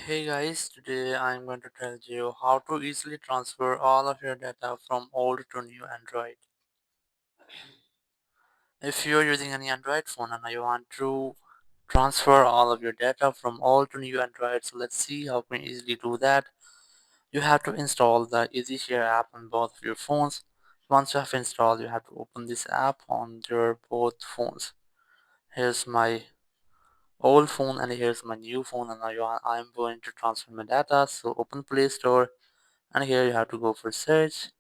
Hey guys, today I'm going to tell you how to easily transfer all of your data from old to new Android. If you're using any Android phone and you want to transfer all of your data from old to new Android, so let's see how we can easily do that. You have to install the EasyShare app on both of your phones. Once you have installed, you have to open this app on your both phones. Here's my old phone and here's my new phone, and I'm going to transfer my data. So open Play Store, and here you have to go for search,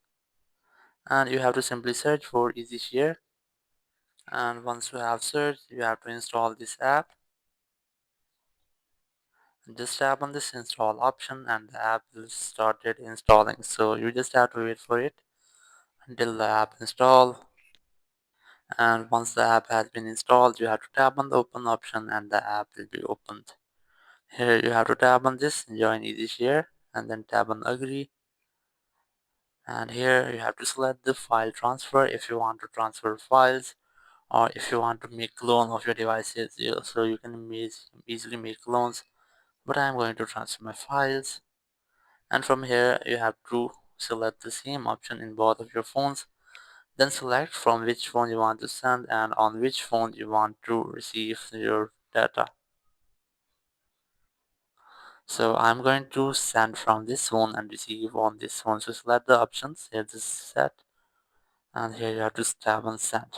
and you have to simply search for EasyShare. And once you have searched, you have to install this app. Just tap on this install option and the app will started installing. So you just have to wait for it until the app install. And once the app has been installed, you have to tap on the open option and the app will be opened. Here you have to tap on this join EasyShare and then tap on agree. And here you have to select the file transfer if you want to transfer files, or if you want to make clone of your devices, so you can easily make clones. But I'm going to transfer my files, and from here you have to select the same option in both of your phones, then select from which phone you want to send and on which phone you want to receive your data. So I'm going to send from this phone and receive on this phone. So select the options, here this is set, and here you have to tap on send.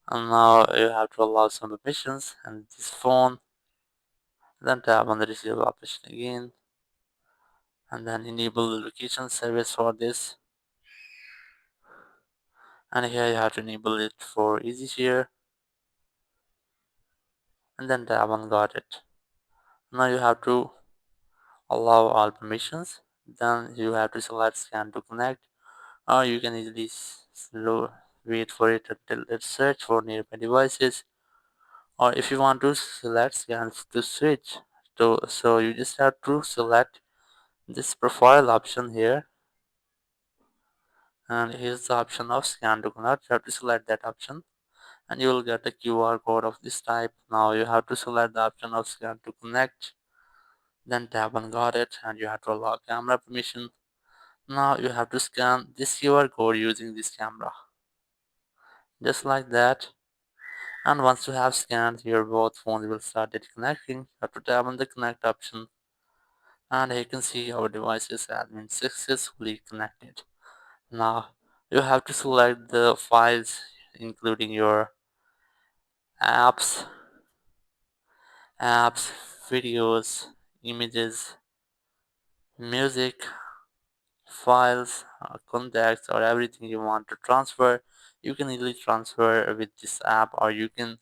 And now you have to allow some permissions and this phone, then tap on the receive option again, and then enable the location service for this, and here you have to enable it for EasyShare, and then tap on got it. Now you have to allow all permissions, then you have to select scan to connect, or you can easily slow wait for it until it search for nearby devices, or if you want to select scan to switch to, so you just have to select this profile option here, and here's the option of scan to connect. You have to select that option and you will get a QR code of this type. Now you have to select the option of scan to connect, then tap on got it, and you have to allow camera permission. Now you have to scan this QR code using this camera, just like that. And once you have scanned, your both phones will start connecting. You have to tap on the connect option, and you can see our devices have been successfully connected. Now you have to select the files including your apps, apps, videos, images, music, files, contacts, or everything you want to transfer. You can easily transfer with this app, or you can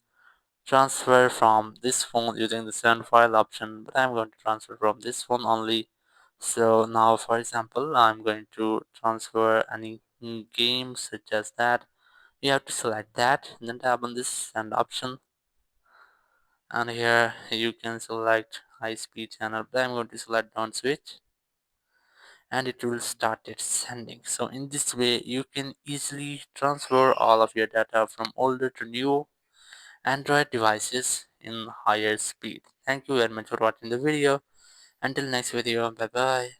transfer from this phone using the send file option. But I'm going to transfer from this phone only. So now, for example, I'm going to transfer any game such as that. You have to select that, and then tap on this send option, and here you can select high speed channel, but I'm going to select don't switch, and it will start its sending. So in this way you can easily transfer all of your data from older to new Android devices in higher speed. Thank you very much for watching the video. Until next video, bye bye.